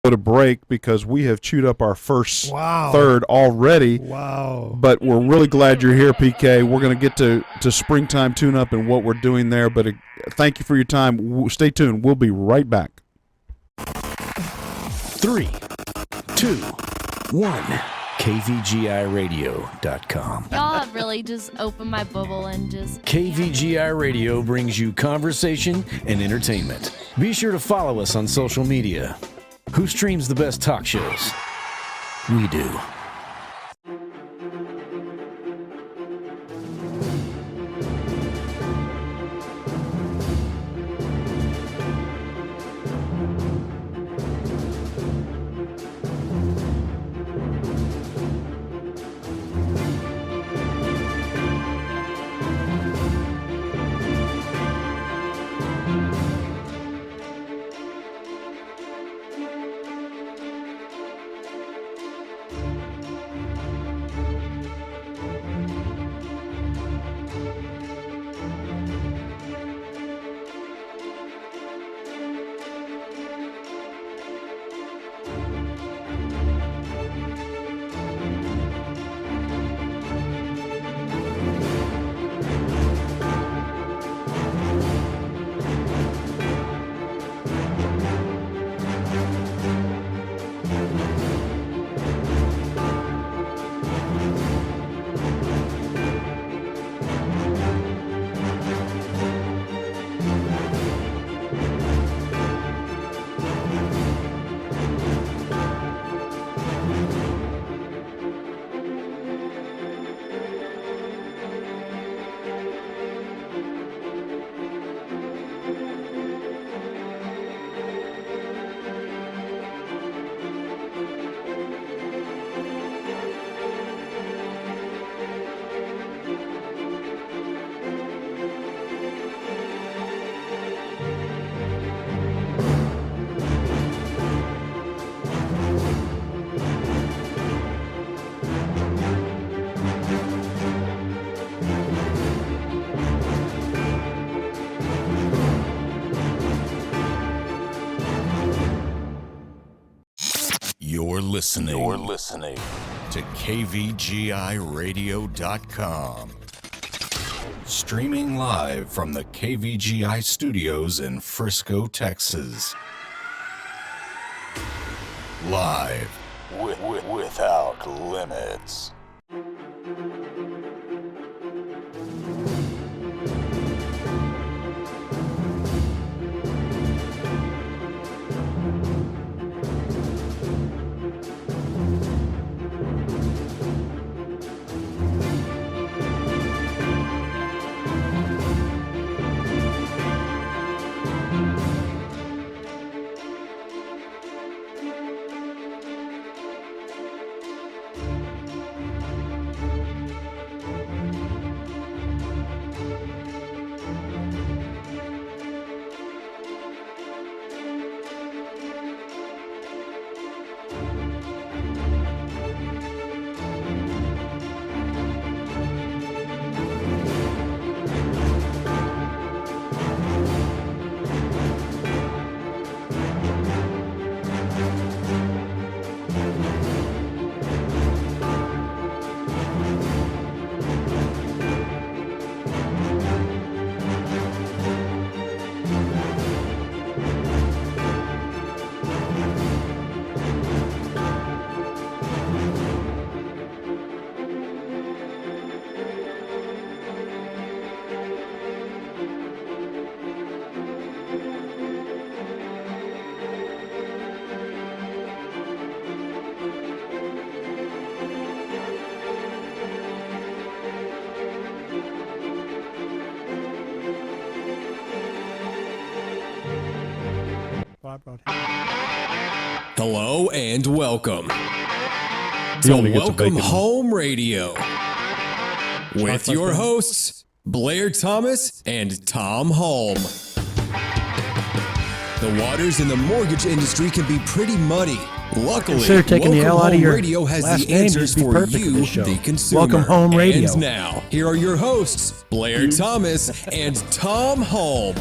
to break because we have chewed up our first third already. Wow. But we're really glad you're here, PK. We're going to get to springtime tune-up and what we're doing there. But thank you for your time. Stay tuned. We'll be right back. 3, 2, 1. KVGIRadio.com. Y'all really just opened my bubble and just... KVGI Radio brings you conversation and entertainment. Be sure to follow us on social media. Who streams the best talk shows? We do. You're listening to KVGIRadio.com. Streaming live from the KVGI studios in Frisco, Texas. Live without limits. Hello and welcome He to only gets a Welcome bacon. Home Radio with your hosts, Blair Thomas and Tom Holm. The waters in the mortgage industry can be pretty muddy. Luckily, Consider taking the Welcome L out of Home your Radio has last the name. answers You'd be for perfect for you, this show. the consumer. Welcome Home Radio. And now, here are your hosts, Blair Thomas and Tom Holm.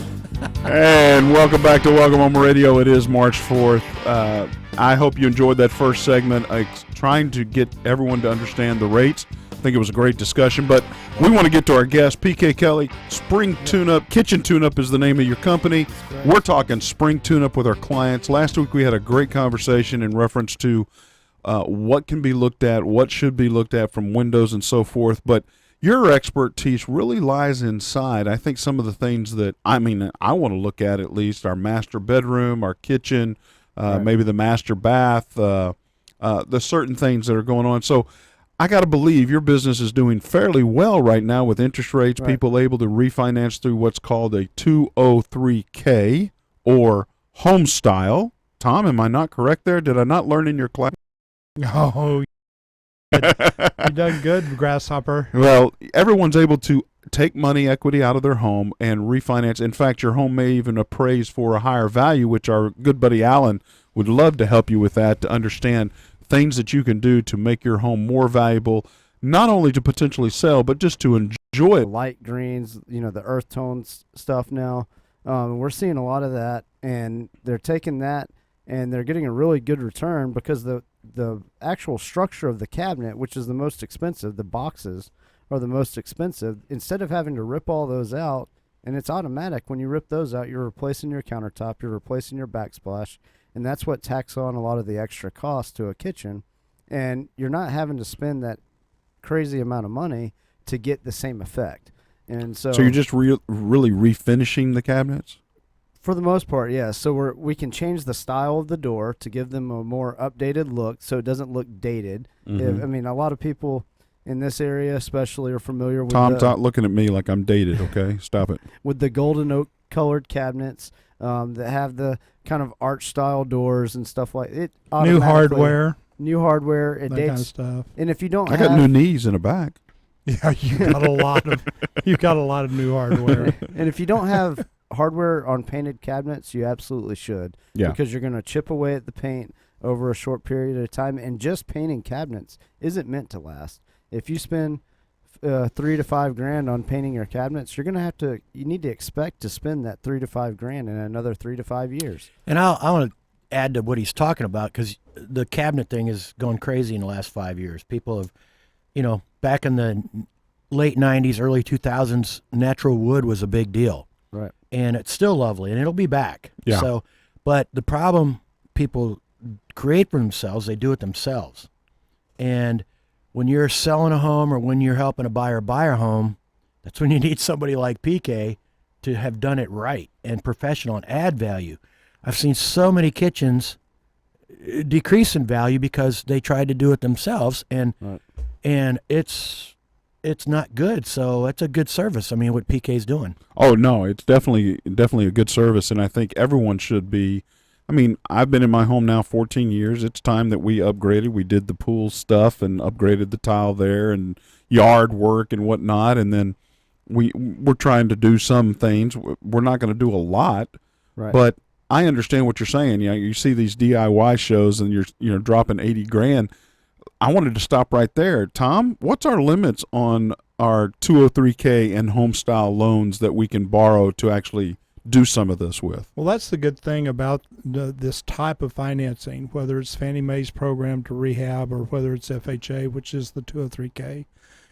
And welcome back to Welcome Home Radio. It is March 4th. I hope you enjoyed that first segment, trying to get everyone to understand the rates. I think it was a great discussion, but we want to get to our guest, PK Kelly. Spring Tune-Up, Kitchen Tune-Up is the name of your company. We're talking spring tune-up with our clients. Last week we had a great conversation in reference to what can be looked at, what should be looked at from windows and so forth, but your expertise really lies inside, I think, some of the things that, I want to look at least, our master bedroom, our kitchen, maybe the master bath, the certain things that are going on. So I got to believe your business is doing fairly well right now with interest rates, people able to refinance through what's called a 203K or home style. Tom, am I not correct there? Did I not learn in your class? Oh, you done good, Grasshopper. Well, everyone's able to take money equity out of their home and refinance. In fact, your home may even appraise for a higher value, which our good buddy Alan would love to help you with that, to understand things that you can do to make your home more valuable, not only to potentially sell, but just to enjoy it. Light greens, the earth tones stuff now. We're seeing a lot of that, and they're taking that and they're getting a really good return because the actual structure of the cabinet, which is the most expensive, the boxes are the most expensive, instead of having to rip all those out, and it's automatic. When you rip those out, you're replacing your countertop, you're replacing your backsplash, and that's what tacks on a lot of the extra cost to a kitchen, and you're not having to spend that crazy amount of money to get the same effect. And so you're just really refinishing the cabinets? For the most part, yeah. So we can change the style of the door to give them a more updated look, so it doesn't look dated. Mm-hmm. A lot of people in this area especially are familiar with Tom's not looking at me like I'm dated, okay? Stop it. With the golden oak colored cabinets that have the kind of arch style doors and stuff like it. New hardware. It that dates. kind of stuff. And if you don't I got new knees in the back. Yeah, you got a lot of new hardware. And if you don't have hardware on painted cabinets, you absolutely should. Yeah. Because you're going to chip away at the paint over a short period of time, and just painting cabinets isn't meant to last. If you spend $3 to $5 grand on painting your cabinets, you need to expect to spend that $3 to $5 grand in another 3 to 5 years. And I want to add to what he's talking about, because the cabinet thing has gone crazy in the last 5 years. People have, back in the late 90s, early 2000s, natural wood was a big deal. Right. And it's still lovely, and it'll be back. Yeah. So, but the problem people create for themselves, they do it themselves. And when you're selling a home or when you're helping a buyer buy a home, that's when you need somebody like PK to have done it right and professional and add value. I've seen so many kitchens decrease in value because they tried to do it themselves, and it's not good. So it's a good service. What PK's doing. Oh no, it's definitely a good service, and I think everyone should be. I've been in my home now 14 years. It's time that we upgraded. We did the pool stuff and upgraded the tile there and yard work and whatnot, and then we're trying to do some things. We're not going to do a lot, right? But I understand what you're saying. You see these DIY shows and you're dropping 80 grand. I wanted to stop right there. Tom, what's our limits on our 203K and home style loans that we can borrow to actually do some of this with? Well, that's the good thing about this type of financing, whether it's Fannie Mae's program to rehab or whether it's FHA, which is the 203K.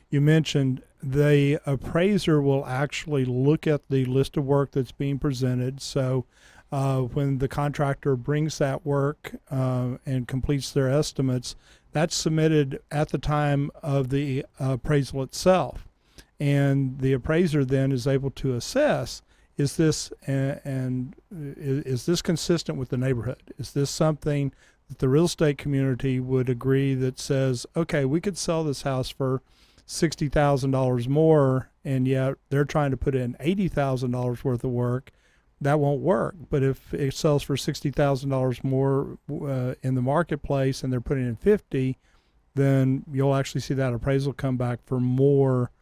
You mentioned the appraiser will actually look at the list of work that's being presented. So when the contractor brings that work and completes their estimates, that's submitted at the time of the appraisal itself. And the appraiser then is able to assess, is this is this consistent with the neighborhood? Is this something that the real estate community would agree that says, okay, we could sell this house for $60,000 more, and yet they're trying to put in $80,000 worth of work? That won't work. But if it sells for $60,000 more in the marketplace and they're putting in 50, then you'll actually see that appraisal come back for more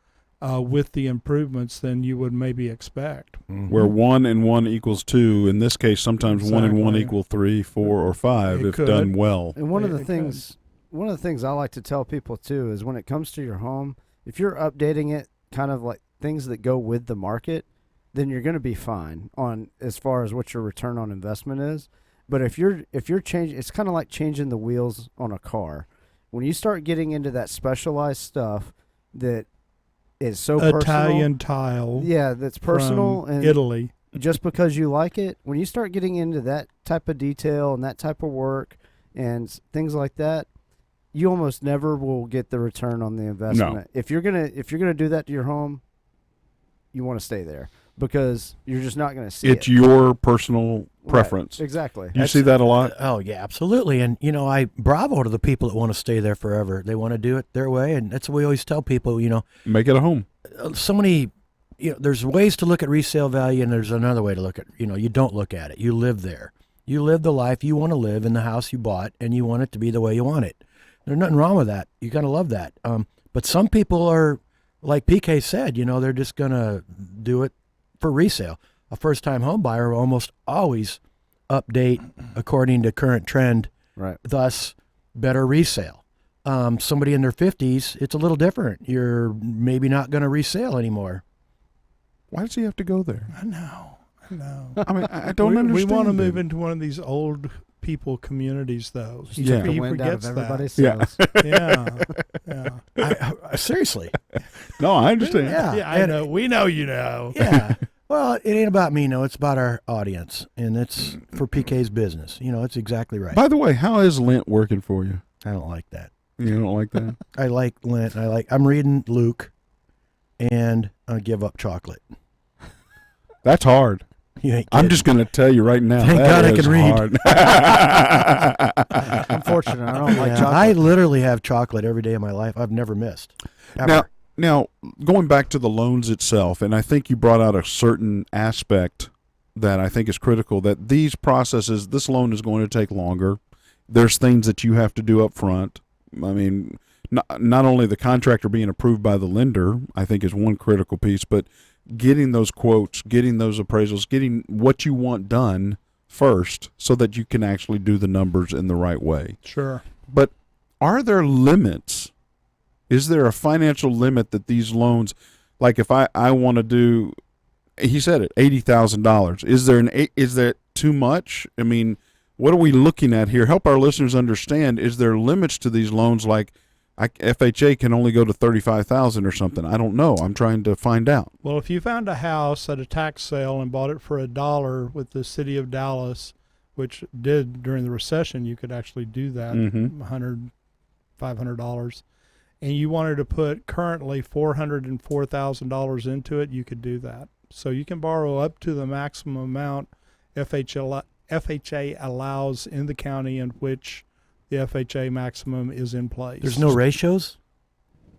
with the improvements than you would maybe expect. Mm-hmm. Where 1 and 1 equals 2. In this case, sometimes 1 and 1 equal 3, 4, or 5 if done well. And one of the things I like to tell people too is when it comes to your home, if you're updating it kind of like things that go with the market, then you're going to be fine on as far as what your return on investment is. But if you're changing, it's kind of like changing the wheels on a car. When you start getting into that specialized stuff that is so Italian personal, tile. yeah, that's personal from and Italy. just because you like it, when you start getting into that type of detail and that type of work and things like that, you almost never will get the return on the investment. No. If you're gonna do that to your home, you want to stay there because you're just not going to see It's it. your personal preference. Right, exactly. You see that a lot? Oh yeah, absolutely. And I bravo to the people that want to stay there forever. They want to do it their way, and that's what we always tell people. Make it a home. So many. There's ways to look at resale value, and there's another way to look at. You don't look at it. You live there. You live the life you want to live in the house you bought, and you want it to be the way you want it. There's nothing wrong with that. You gotta love that. But some people are, like PK said, they're just gonna do it for resale. A first-time home buyer will almost always update according to current trend, Right. thus better resale. Somebody in their 50s, it's a little different. You're maybe not going to resale anymore. Why does he have to go there? I know. I mean, I don't understand. We want to it. move into one of these old people communities, though. Yeah. The He wind out of forgets everybody's that. sails. Yeah. Seriously. No, I understand. Yeah, I know. We know you know. Yeah. Well, it ain't about me, no. It's about our audience, and it's for PK's business. It's exactly right. By the way, how is Lent working for you? I don't like that. You don't like that? I like Lent. I'm reading Luke, and I give up chocolate. That's hard. You ain't I'm kidding. just going to tell you right now. Thank that God I is can read. hard. Unfortunately, I don't like Yeah, chocolate. I literally have chocolate every day of my life. I've never missed. Ever. Now, going back to the loans itself, and I think you brought out a certain aspect that I think is critical, that these processes, this loan is going to take longer. There's things that you have to do up front. I mean, not only the contractor being approved by the lender, I think is one critical piece, but getting those quotes, getting those appraisals, getting what you want done first so that you can actually do the numbers in the right way. Sure. But are there limits? Is there a financial limit that these loans, like if I want to do, he said it, $80,000. Is that too much? I mean, what are we looking at here? Help our listeners understand. Is there limits to these loans? Like FHA can only go to $35,000 or something. I don't know. I'm trying to find out. Well, if you found a house at a tax sale and bought it for $1 with the city of Dallas, which did during the recession, you could actually do that, $100, $500, and you wanted to put currently $404,000 into it, you could do that. So you can borrow up to the maximum amount FHA allows in the county in which the FHA maximum is in place. There's no ratios?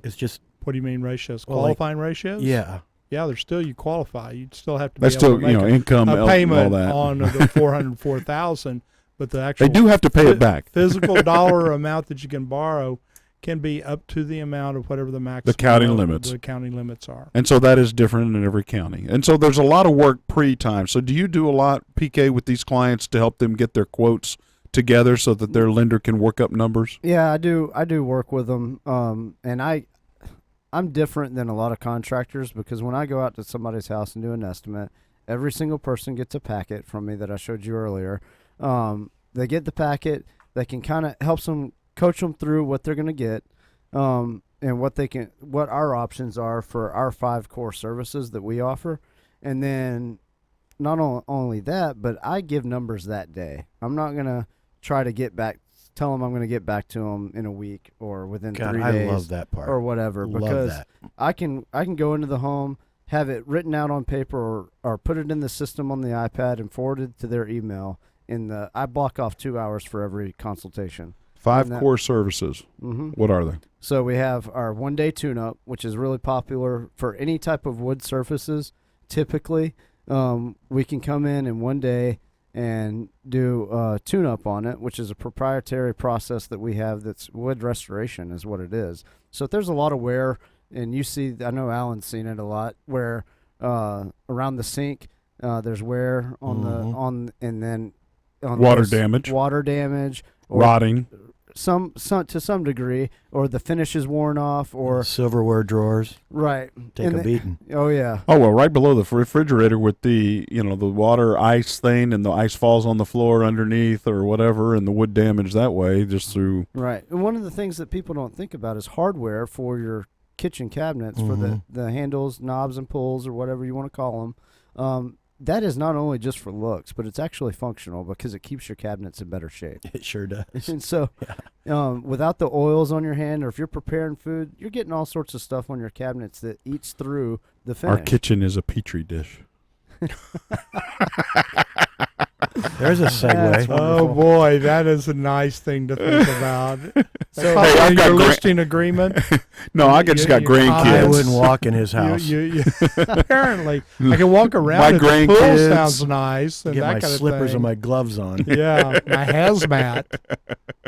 It's just... What do you mean ratios? Well, Qualifying ratios? Yeah. Yeah, there's still, you qualify. You'd still have to be That's able still, to make income, a all payment that. on the 404,000, but the actual They do have to pay it back. physical dollar amount that you can borrow can be up to the amount of whatever the maximum the county limits are. And so that is different in every county. And so there's a lot of work pre-time. So do you do a lot, PK, with these clients to help them get their quotes together so that their lender can work up numbers? Yeah, I do work with them, and I'm different than a lot of contractors because when I go out to somebody's house and do an estimate, every single person gets a packet from me that I showed you earlier. They get the packet. They can kind of help them, coach them through what they're going to get, and what our options are for our 5 core services that we offer. And then not only that, but I give numbers that day. I'm not going to try to tell them I'm going to get back to them in a week or within 3 days. I love that part. Or whatever, because I can go into the home, have it written out on paper or put it in the system on the iPad and forward it to their email. I block off 2 hours for every consultation. 5 core services. Mm-hmm. What are they? So we have our 1-day tune-up, which is really popular for any type of wood surfaces. Typically, we can come in 1 day and do a tune-up on it, which is a proprietary process that we have that's wood restoration is what it is. So if there's a lot of wear, and I know Alan's seen it a lot, where around the sink there's wear on and then on water damage, rotting, some to some degree, or the finish is worn off, or silverware drawers right. take a beating. Oh yeah. Oh well, right below the refrigerator with the the water ice thing, and the ice falls on the floor underneath or whatever, and the wood damage that way just through. Right, and one of the things that people don't think about is hardware for your kitchen cabinets, for the handles, knobs, and pulls, or whatever you want to call them. That is not only just for looks, but it's actually functional because it keeps your cabinets in better shape. It sure does. And so, without the oils on your hand, or if you're preparing food, you're getting all sorts of stuff on your cabinets that eats through the finish. Our kitchen is a petri dish. There's a segue. Oh boy, that is a nice thing to think about. So hey, I've got your listing agreement. No, I just got grandkids. I wouldn't walk in his house. Apparently, I can walk around. My and the pool grandkids. sounds nice. And Get that my kind of slippers thing. and my gloves on. Yeah, my hazmat.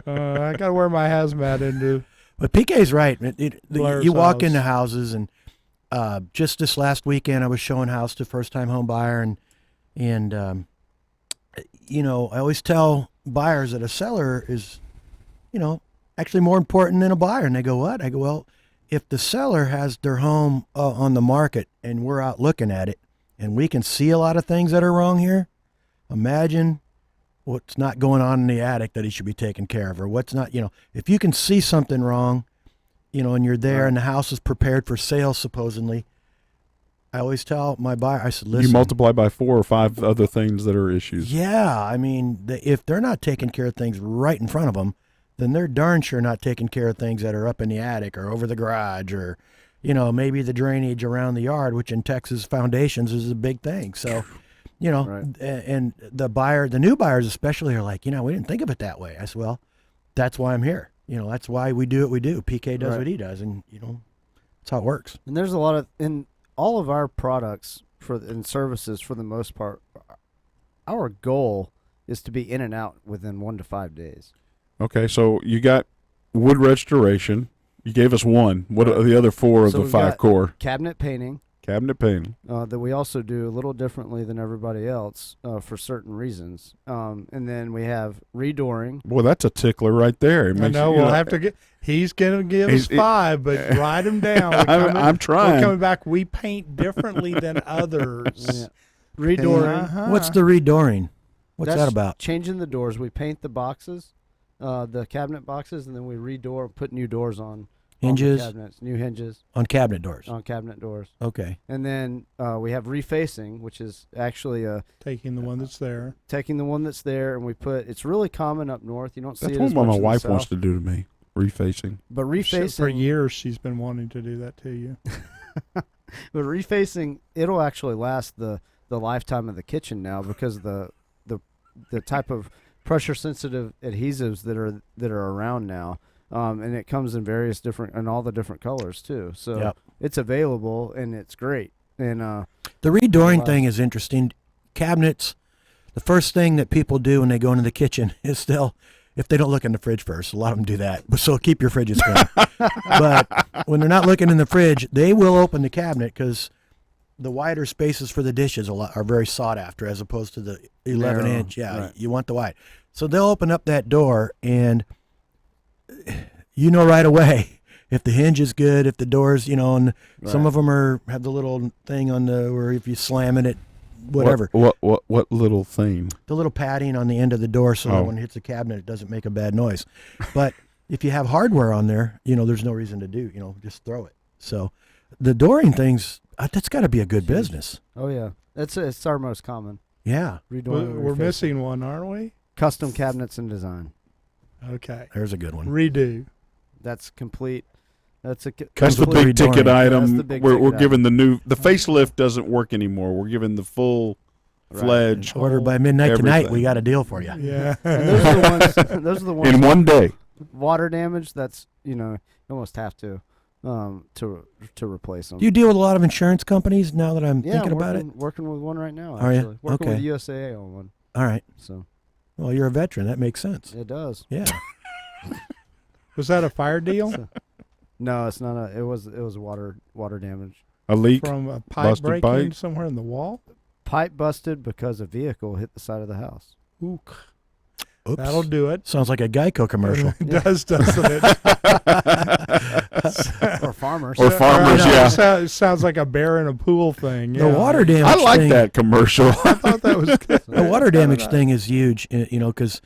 I gotta wear my hazmat into. But PK's right. You walk house. into houses, and just this last weekend, I was showing house to first-time home buyer, and I always tell buyers that a seller is, actually more important than a buyer. And they go, what? I go, well, if the seller has their home on the market and we're out looking at it and we can see a lot of things that are wrong here, imagine what's not going on in the attic that he should be taking care of, or what's not, if you can see something wrong, and you're there and the house is prepared for sale, supposedly, I always tell my buyer, I said, listen. You multiply by 4 or 5 other things that are issues. Yeah, I mean, if they're not taking care of things right in front of them, then they're darn sure not taking care of things that are up in the attic or over the garage, or, maybe the drainage around the yard, which in Texas foundations is a big thing. So, Right. and the new buyers especially are like, we didn't think of it that way. I said, well, that's why I'm here. That's why we do what we do. PK does what he does, and, that's how it works. And there's a lot of in all of our products and services, for the most part, our goal is to be in and out within 1 to 5 days. Okay, so you got wood restoration. You gave us one. What are the other 4 of So the we've 5 got core? Cabinet painting. Cabinet painting. That we also do a little differently than everybody else for certain reasons. And then we have redooring. Boy, that's a tickler right there. I know we'll have to get. He's gonna give us 5, but write him down. I'm trying. We're coming back. We paint differently than others. Yeah. Redooring. What's the redooring? What's That's that about? Changing the doors. We paint the boxes, the cabinet boxes, and then we redoor, put new doors on. Hinges? On the cabinets, new hinges. On cabinet doors. On cabinet doors. Okay. And then we have refacing, which is actually Taking the one that's there. taking the one that's there, and we put. It's really common up north. You don't see That's it as what much my in the wife south. wants to do to me. Refacing. But For refacing, years, she's been wanting to do that to you. but refacing, it'll actually last the lifetime of the kitchen now, because the type of pressure sensitive adhesives that are around now. And it comes in various different, and all the different colors too. So it's available, and it's great. And the redooring thing is interesting. Cabinets, the first thing that people do when they go into the kitchen is if they don't look in the fridge first, a lot of them do that. So keep your fridges clean. But when they're not looking in the fridge, they will open the cabinet, because the wider spaces for the dishes are very sought after, as opposed to the 11-inch. Yeah, right. You want the wide. So they'll open up that door, and right away if the hinge is good, if the doors, and some of them have the little thing on where if you slam it, whatever. What little thing? The little padding on the end of the door, so that when it hits the cabinet, it doesn't make a bad noise. But if you have hardware on there, there's no reason to just throw it. So the dooring things, that's got to be a good business. oh yeah, it's our most common. Yeah. Redoing. We're missing one, aren't we? Custom cabinets and design. Okay. There's a good one. Redo. That's complete. That's a. That's the complete big ticket redooring. item. That's the big We're ticket giving the facelift doesn't work anymore. We're giving the full fledged Order by midnight tonight. everything. We got a deal for you. Yeah. And those are the ones. Those are the ones. in one day. Water damage. That's you almost have to replace them. Do you deal with a lot of insurance companies now that I'm thinking about it? Working with one right now. Are ya? Actually, working Okay. with USAA on one. All right. So Well, you're a veteran. That makes sense. it does. Yeah. Was that a fire deal? No, it's not a. It was water damage. A leak. From a pipe Busted breaking pipe? somewhere in the wall? Pipe busted because a vehicle hit the side of the house. Ooh. Oops. That'll do it. Sounds like a Geico commercial. It does, doesn't it? Or farmers. Or farmers, yeah. It sounds like a bear in a pool thing. The Yeah. water damage I like thing, that commercial. I thought that was good. The water damage thing is huge, because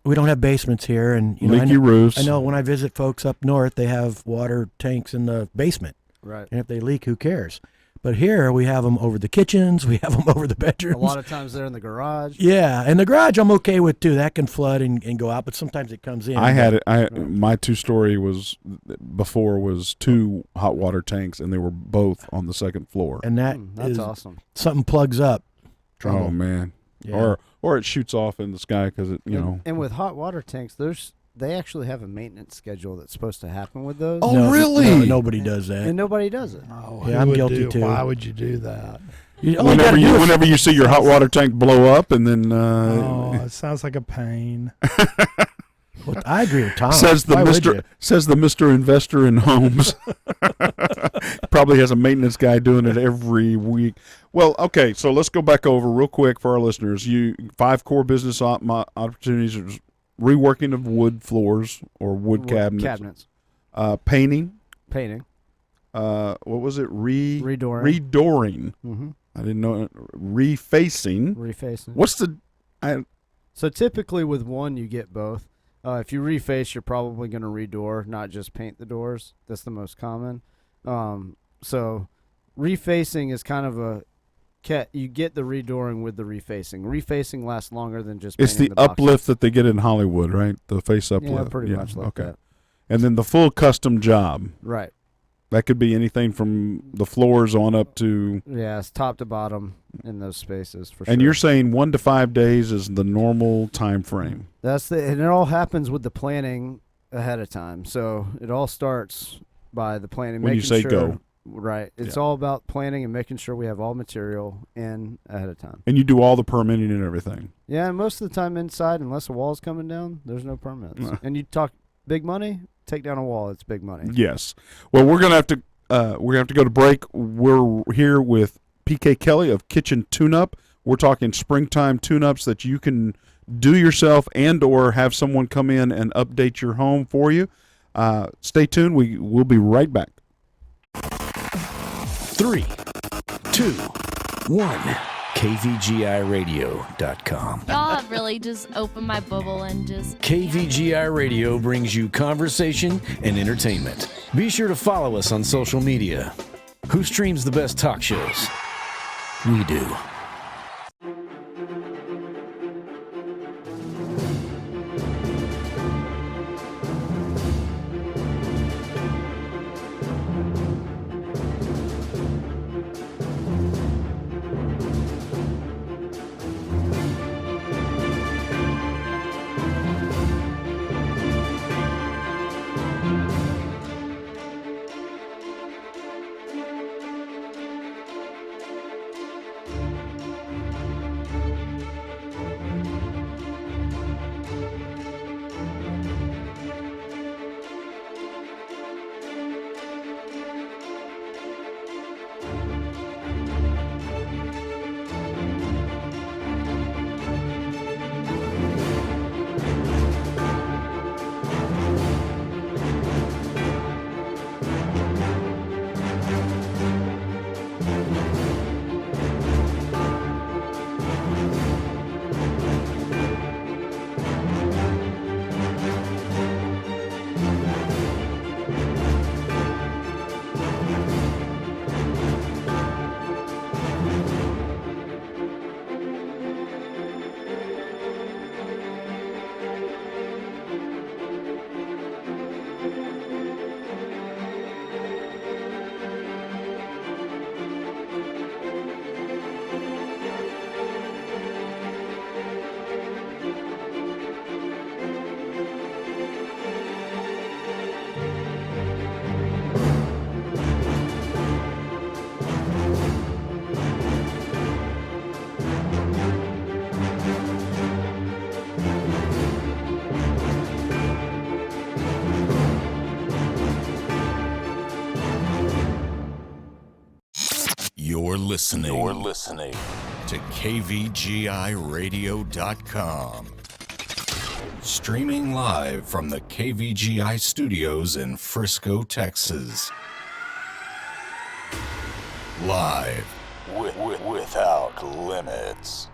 we don't have basements here, and Leaky roofs. I know when I visit folks up north, they have water tanks in the basement, Right. and if they leak, who cares? But here we have them over the kitchens, we have them over the bedrooms. A lot of times they're in the garage. Yeah, and the garage I'm okay with too. That can flood and go out, but sometimes it comes in. I had it. My two-story was before was 2 hot water tanks, and they were both on the second floor. and that That's is awesome. something plugs up. Oh Trouble. man! Yeah. Or it shoots off in the sky because it And with hot water tanks, they actually have a maintenance schedule that's supposed to happen with those. Oh, No, really? No, nobody does that. And nobody does it. Oh, Yeah, who I'm would guilty too. Why would you do that? You only gotta do it- whenever you see your hot water tank blow up, and then Oh, it sounds like a pain. Well, I agree with Tom. says the Why would you? Mr. Investor in homes. Probably has a maintenance guy doing it every week. Well, okay, so let's go back over real quick for our listeners. 5 core business opportunities: reworking of wood floors or wood cabinets, painting. What was it? Redooring. Mm-hmm. I didn't know it. Refacing. Refacing. What's the? So typically with one, you get both. If you reface, you're probably going to redoor, not just paint the doors. That's the most common. So refacing is kind of you get the redooring with the refacing. Refacing lasts longer than just It's painting the boxes. uplift that they get in Hollywood, right? The face uplift. Yeah, pretty much like okay. that. And then the full custom job. Right. That could be anything from the floors on up to. Yeah, it's top to bottom in those spaces for sure. And you're saying 1 to 5 days is the normal time frame. And it all happens with the planning ahead of time. So it all starts by the planning. When you making say sure, go. Right. It's Yeah. all about planning and making sure we have all material in ahead of time. And you do all the permitting and everything. Yeah, and most of the time inside, unless a wall's coming down, there's no permits. No. And you talk big money, take down a wall, it's big money. Yes. Well, we're gonna have to go to break. We're here with PK Kelly of Kitchen Tune-Up. We're talking springtime tune-ups that you can do yourself and or have someone come in and update your home for you. Stay tuned. We'll be right back. 3, 2, 1. KVGIRadio.com. Y'all really just opened my bubble and just. KVGI Radio brings you conversation and entertainment. Be sure to follow us on social media. Who streams the best talk shows? We do. You're listening to KVGIRadio.com. Streaming live from the KVGI studios in Frisco, Texas. Live without limits.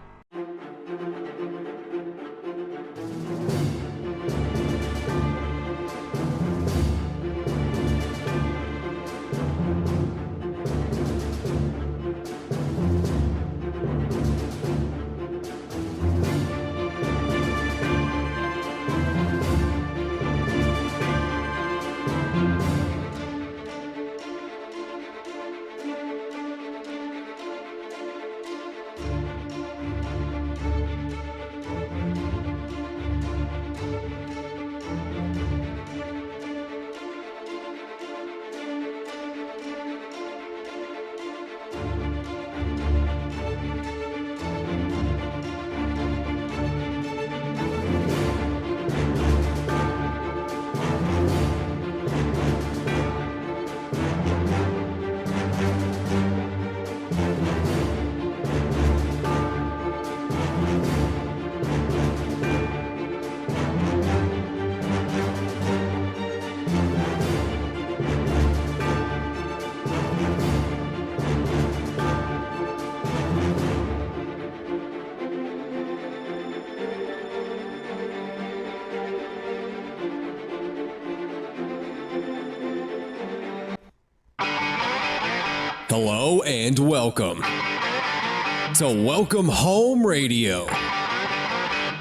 Hello and welcome to Welcome Home Radio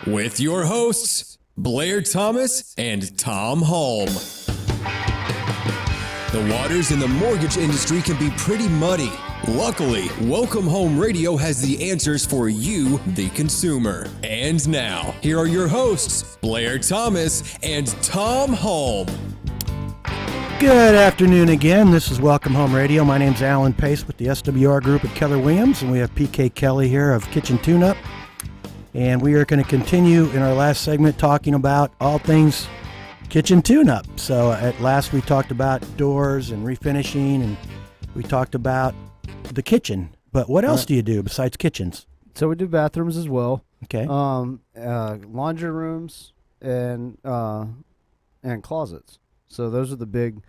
with your hosts, Blair Thomas and Tom Holm. The waters in the mortgage industry can be pretty muddy. Luckily, Welcome Home Radio has the answers for you, the consumer. And now, here are your hosts, Blair Thomas and Tom Holm. Good afternoon again. This is Welcome Home Radio. My name's Alan Pace with the SWR Group at Keller Williams, and we have PK Kelly here of Kitchen Tune-Up. And we are going to continue in our last segment talking about all things kitchen tune-up. So at last we talked about doors and refinishing, and we talked about the kitchen. But what else do you do besides kitchens? So we do bathrooms as well. Okay. Laundry rooms and closets. So those are the big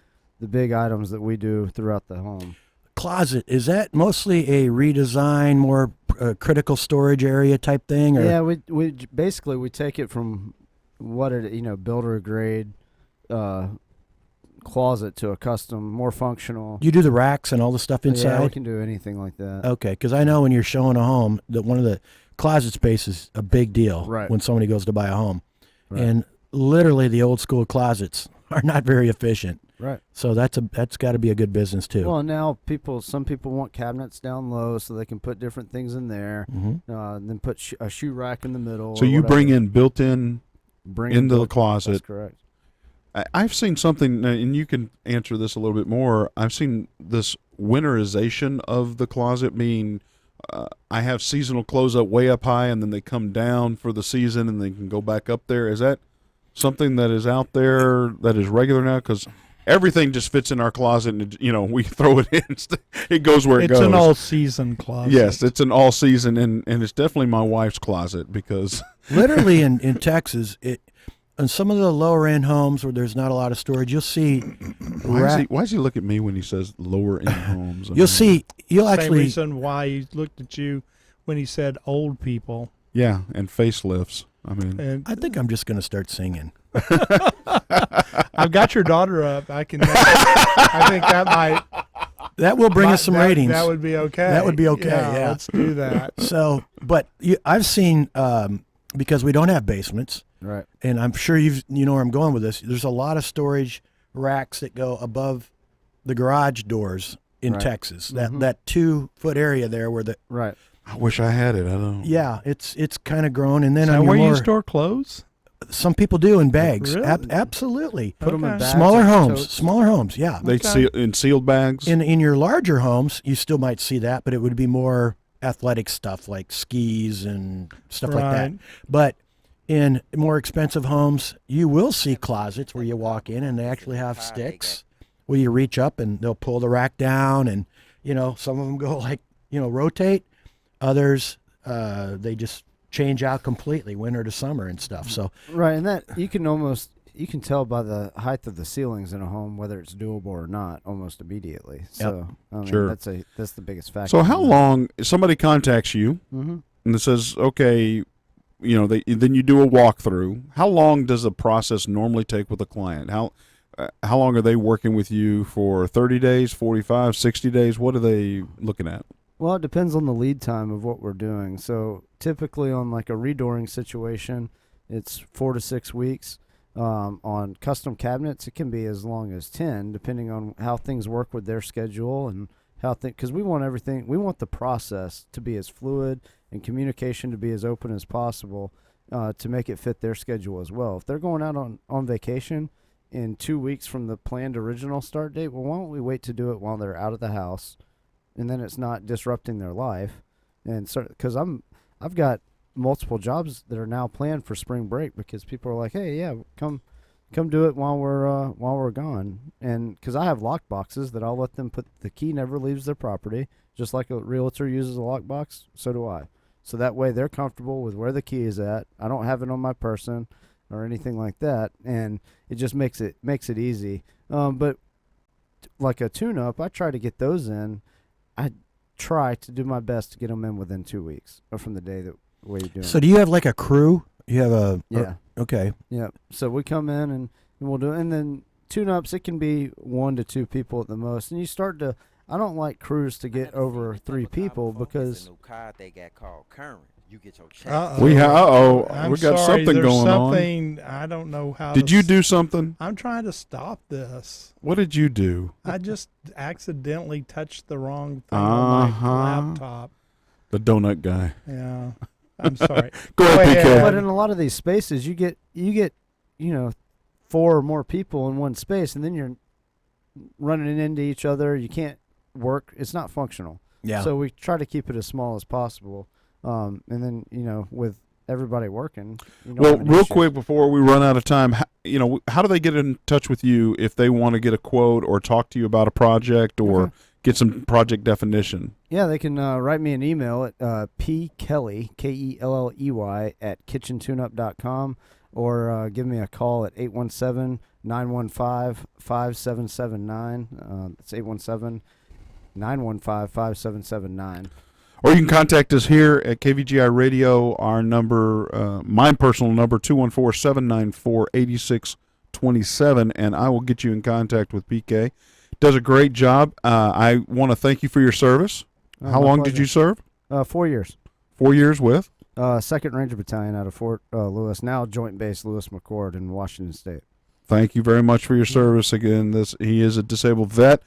items that we do throughout the home. Closet, is that mostly a redesign, more critical storage area type thing? Or? Yeah, we basically we take it from what builder grade closet to a custom, more functional. You do the racks and all the stuff inside? Yeah, we can do anything like that. Okay, because I know when you're showing a home that one of the closet space is a big deal when somebody goes to buy a home. Right. And literally the old school closets are not very efficient. Right. So that's got to be a good business too. Well, now some people want cabinets down low so they can put different things in there, and then put a shoe rack in the middle. So you bring in built-in into the closet. That's correct. I've seen something, and you can answer this a little bit more. I've seen this winterization of the closet, meaning I have seasonal clothes up way up high, and then they come down for the season, and they can go back up there. Is that something that is out there that is regular now? Because everything just fits in our closet, and we throw it in. It goes where it goes. It's an all-season closet. Yes, it's an all-season, and it's definitely my wife's closet because literally in Texas, in some of the lower-end homes where there's not a lot of storage, you'll see. Why does he look at me when he says lower-end homes? You'll actually. Same reason why he looked at you when he said old people. Yeah, and facelifts. I think I'm just going to start singing. I've got your daughter up. I think that will bring us some ratings. That would be okay. That would be okay. Yeah. Let's do that. So, but I've seen because we don't have basements, right? And I'm sure you know where I'm going with this. There's a lot of storage racks that go above the garage doors in Texas. That 2-foot area there where the right. I wish I had it. I don't. Yeah, it's kind of grown, and then is that where you store clothes? Some people do in bags. Really? Absolutely. Put them in bags. Smaller homes. Yeah. They seal in sealed bags. In your larger homes, you still might see that, but it would be more athletic stuff like skis and stuff like that. But in more expensive homes, you will see closets where you walk in and they actually have sticks where you reach up and they'll pull the rack down, and some of them go rotate. Others, they just change out completely, winter to summer and stuff. So Right, and that you can tell by the height of the ceilings in a home whether it's doable or not almost immediately. So I mean, Sure. that's the biggest factor. So how long if somebody contacts you Mm-hmm. and it says, okay, then you do a walkthrough. How long does the process normally take with a client? How long are they working with you for? 30 days, 45, 60 days? What are they looking at? Well, it depends on the lead time of what we're doing. So typically on like a redooring situation, it's 4 to 6 weeks. On custom cabinets, it can be as long as 10, depending on how things work with their schedule and because we want everything. We want the process to be as fluid and communication to be as open as possible to make it fit their schedule as well. If they're going out on vacation in 2 weeks from the planned original start date, well, why don't we wait to do it while they're out of the house, and then it's not disrupting their life. And so, because I've got multiple jobs that are now planned for spring break because people are like, hey, yeah, come do it while we're gone. And because I have lock boxes that I'll let them put, the key never leaves their property, just like a realtor uses a lockbox, so do I. So that way they're comfortable with where the key is at. I don't have it on my person or anything like that, and it just makes it easy. But like a tune-up, I try to get those in. I try to do my best to get them in within 2 weeks or from the day that we're doing. So do you have like a crew? You have a Yeah. Okay. Yeah. So we come in and we'll do it. And then tune-ups, it can be 1 to 2 people at the most. And you start to, I don't like crews to get over 3 people because. They got called current. You get your check. We got I'm something sorry, there's going something, I don't know how. Did you do something? I'm trying to stop this. What did you do? I just accidentally touched the wrong thing on my laptop. The donut guy. Yeah. I'm sorry. Go ahead, PK. But in a lot of these spaces, you get 4 or more people in one space, and then you're running into each other. You can't work. It's not functional. Yeah. So we try to keep it as small as possible. And then, with everybody working. Well, real quick before we run out of time, how do they get in touch with you if they want to get a quote or talk to you about a project or get some project definition? Yeah, they can write me an email at pkelley, Kelley, at kitchentuneup.com, or give me a call at 817-915-5779. That's 817-915-5779. Or you can contact us here at KVGI Radio. Our number, my personal number, 214-794-8627, and I will get you in contact with PK. Does a great job. I want to thank you for your service. How long did you serve? 4 years. 4 years with? 2nd Ranger Battalion out of Fort Lewis, now Joint Base Lewis McChord in Washington State. Thank you very much for your service. Again, he is a disabled vet.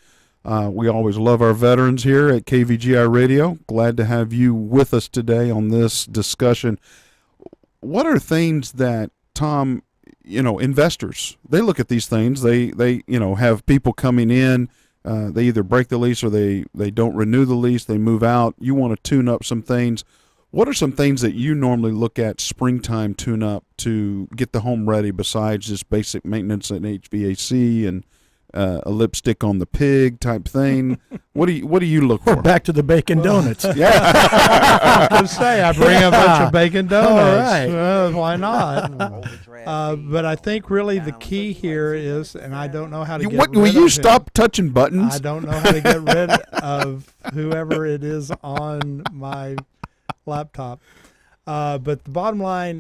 We always love our veterans here at KVGI Radio. Glad to have you with us today on this discussion. What are things that, Tom, investors, they look at these things. They have people coming in. They either break the lease or they don't renew the lease. They move out. You want to tune up some things. What are some things that you normally look at springtime tune up to get the home ready besides just basic maintenance and HVAC and a lipstick on the pig type thing? What do you look for? We're back to the bacon donuts. Yeah. I was going to say, I bring a bunch of bacon donuts. All right. Why not? But I think really the key here is, and I don't know how to get rid will you of stop touching buttons? I don't know how to get rid of whoever it is on my laptop. But the bottom line,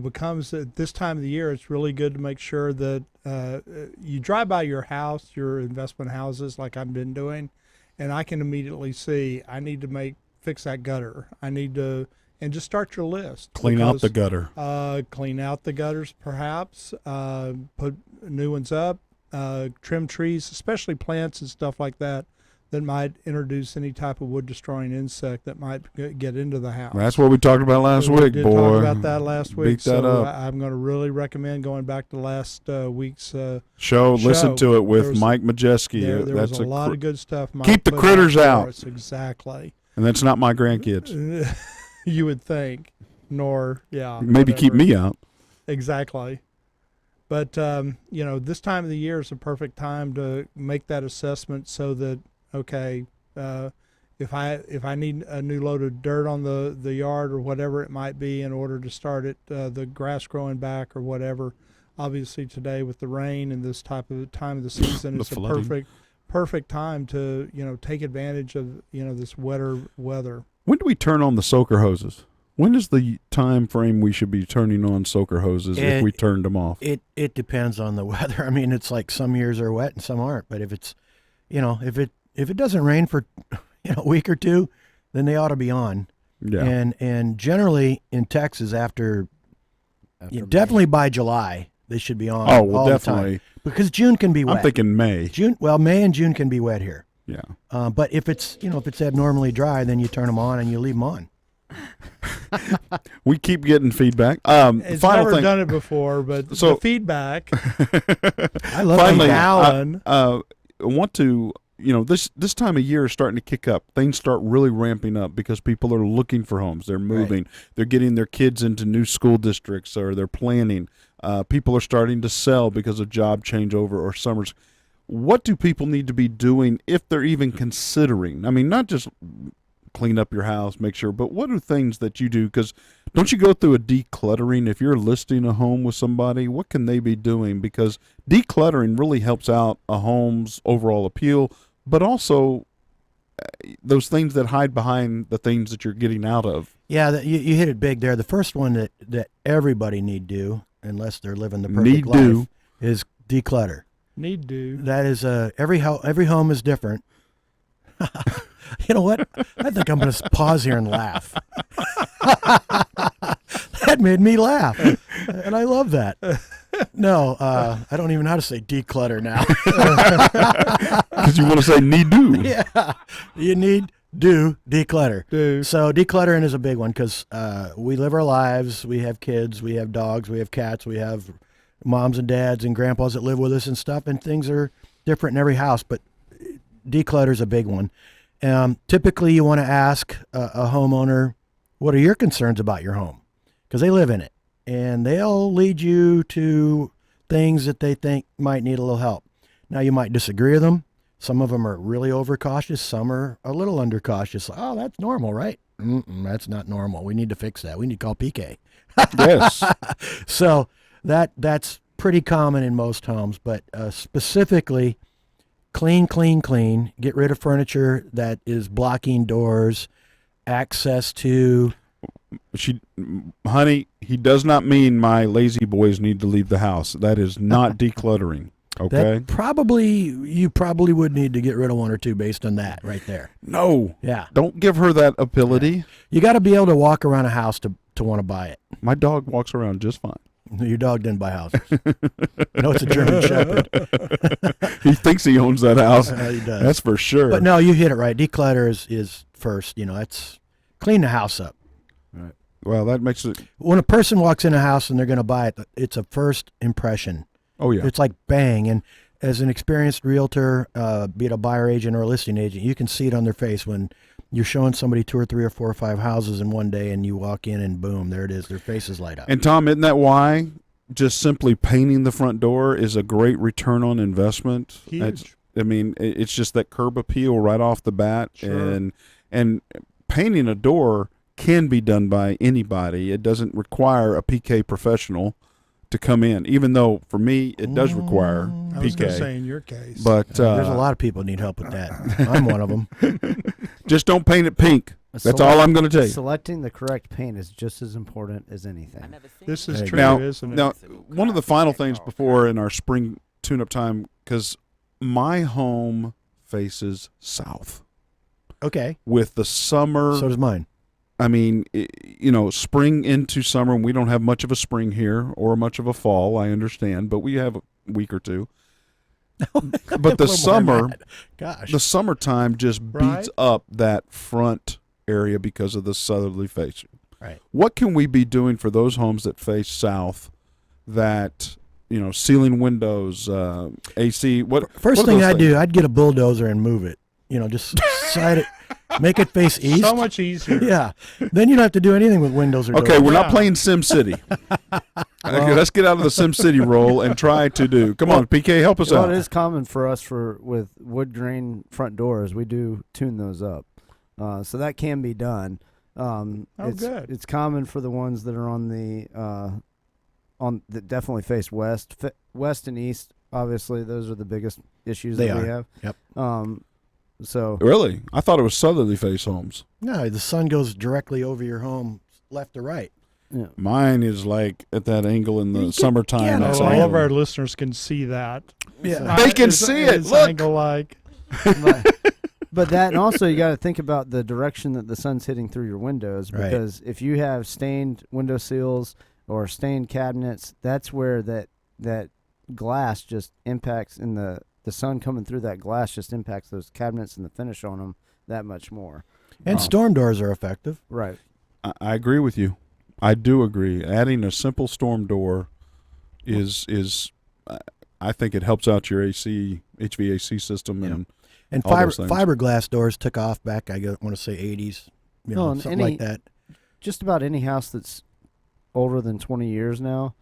becomes at this time of the year, it's really good to make sure that you drive by your house, your investment houses, like I've been doing, and I can immediately see I need to fix that gutter. I need to, and just start your list. Clean out the gutter. Clean out the gutters, perhaps. Put new ones up. Trim trees, especially plants and stuff like that might introduce any type of wood-destroying insect that might get into the house. That's what we talked about last week, We did boy. talk about that last week. Beat that up. I'm going to really recommend going back to last week's show. Listen to it with Mike Majeski. There was a lot of good stuff. Mike keep the put critters out. Exactly. And that's not my grandkids. You would think. Maybe keep me out. Exactly. But, this time of the year is a perfect time to make that assessment so that, if I need a new load of dirt on the yard or whatever it might be in order to start it, the grass growing back or whatever. Obviously today with the rain and this time of the season, it's a perfect time to take advantage of this wetter weather. When do we turn on the soaker hoses? When is the time frame we should be turning on soaker hoses if we turned them off? It depends on the weather. I mean, it's like some years are wet and some aren't. But if it's, if it doesn't rain for a week or two, then they ought to be on. Yeah. And generally in Texas, definitely by July they should be on. Oh, well, all definitely. the time. Because June can be wet. I'm thinking May. May and June can be wet here. Yeah. But if it's abnormally dry, then you turn them on and you leave them on. We keep getting feedback. It's final never thing. done it before, but the feedback. I love finally, Alan. I want to, this time of year is starting to kick up. Things start really ramping up because people are looking for homes. They're moving. Right. They're getting their kids into new school districts, or they're planning. People are starting to sell because of job changeover or summers. What do people need to be doing if they're even considering? I mean, not just clean up your house, make sure, but what are things that you do? Because don't you go through a decluttering? If you're listing a home with somebody, what can they be doing? Because decluttering really helps out a home's overall appeal, but also those things that hide behind the things that you're getting out of. Yeah, you hit it big there. The first one that everybody need do, unless they're living the perfect life, is declutter. Need do. That is every home is different. You know what? I think I'm going to pause here and laugh. That made me laugh, and I love that. No, I don't even know how to say declutter now. Because you want to say need do. Yeah, you need do declutter. Do. So decluttering is a big one because we live our lives. We have kids. We have dogs. We have cats. We have moms and dads and grandpas that live with us and stuff, and things are different in every house. But declutter is a big one. Typically, you want to ask a homeowner, what are your concerns about your home? Because they live in it, and they'll lead you to things that they think might need a little help. Now, you might disagree with them. Some of them are really overcautious. Some are a little undercautious. Oh, that's normal, right? That's not normal. We need to fix that. We need to call PK. Yes. So that's pretty common in most homes, but specifically, clean. Get rid of furniture that is blocking doors, access to. Honey, he does not mean my lazy boys need to leave the house. That is not decluttering. Okay. You probably would need to get rid of one or two based on that right there. No. Yeah. Don't give her that ability. Yeah. You got to be able to walk around a house to want to buy it. My dog walks around just fine. Your dog didn't buy houses. No, it's a German Shepherd. He thinks he owns that house. He does. That's for sure. But no, you hit it right. Declutter is first. It's clean the house up. Right. Well, that makes it. When a person walks in a house and they're going to buy it, it's a first impression. Oh, yeah. It's like bang. And as an experienced realtor, be it a buyer agent or a listing agent, you can see it on their face when you're showing somebody 2 or 3 or 4 or 5 houses in one day, and you walk in and boom, there it is. Their faces light up. And Tom, isn't that why just simply painting the front door is a great return on investment? Huge. It's just that curb appeal right off the bat. Sure. And painting a door can be done by anybody. It doesn't require a PK professional to come in, even though for me it does require PK. I was going to say in your case. But there's a lot of people need help with that. I'm one of them. Just don't paint it pink. That's all I'm going to tell you. Selecting the correct paint is just as important as anything. This is true, now, isn't it? Now, one of the final things before in our spring tune-up time, because my home faces south. Okay. With the summer. So does mine. I mean, spring into summer, and we don't have much of a spring here or much of a fall, I understand, but we have a week or two. But the summertime just beats up that front area because of the southerly facing. Right. What can we be doing for those homes that face south that, ceiling windows, AC? First thing I'd do, I'd get a bulldozer and move it. Just slide it, make it face east. So much easier. Yeah. Then you don't have to do anything with windows or doors. Okay, we're not playing Sim City. Okay, let's get out of the Sim City role and try to do. Come on, PK, help us out. It is common for us with wood grain front doors. We do tune those up. So that can be done. Good. It's common for the ones that are on that definitely face west, west and east. Obviously, those are the biggest issues They that we are. have. Yep. So Really? I thought it was southerly face homes. No, the sun goes directly over your home, left to right. yeah. Mine is like at that angle in the summertime. yeah, It's all I of like- our listeners can see that. Yeah. They can It's- see it. it's Look. angle like. But that, and also you got to think about the direction that the sun's hitting through your windows, Right. because if you have stained window seals or stained cabinets, that's where that glass just impacts, and the sun coming through that glass just impacts those cabinets and the finish on them that much more. And storm doors are effective. Right. I agree with you. I do agree. Adding a simple storm door is I think it helps out your HVAC system and And all those things. fiberglass doors took off back, I want to say 80s, No, and something like that. Just about any house that's older than 20 years now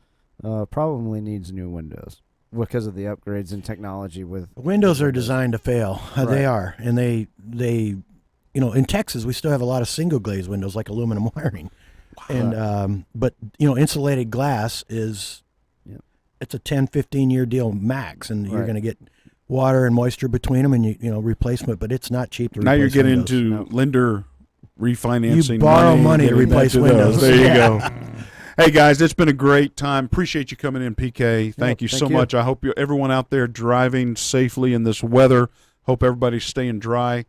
probably needs new windows because of the upgrades in technology. With Windows are designed to fail. They Right. are. And they in Texas, we still have a lot of single glazed windows like aluminum wiring. And but insulated glass is it's a 10, 15-year deal max, and you're Right. going to get water and moisture between them, and replacement. But it's not cheap to replace. now you're getting windows. into lender refinancing. You borrow money to getting that replace those. windows. There you Yeah. go. Hey guys, it's been a great time. Appreciate you coming in, PK. Thank you so much. I hope everyone out there driving safely in this weather. Hope everybody's staying dry.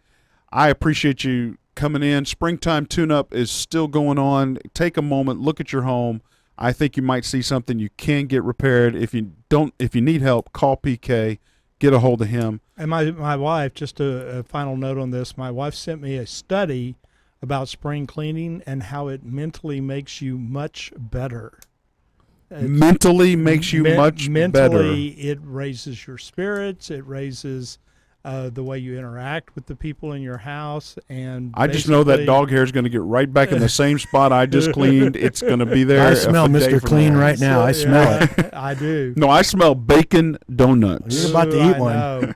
I appreciate you coming in. Springtime tune-up is still going on. Take a moment, look at your home. I think you might see something you can get repaired. If you need help, call PK. Get a hold of him. And my wife, just a final note on this, my wife sent me a study about spring cleaning and how it mentally makes you much better. Mentally makes you much mentally, better. it raises your spirits. It raises the way you interact with the people in your house. And I just know that basically- dog hair is going to get right back in the same spot I just cleaned. It's going to be there. I smell a day Mr. from Clean now. right now. I smell it. I do. No, I smell bacon donuts. You're about to Ooh, eat I one. know.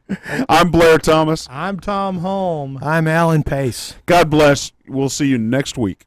I'm Blair Thomas. I'm Tom Holm. I'm Alan Pace. God bless. We'll see you next week.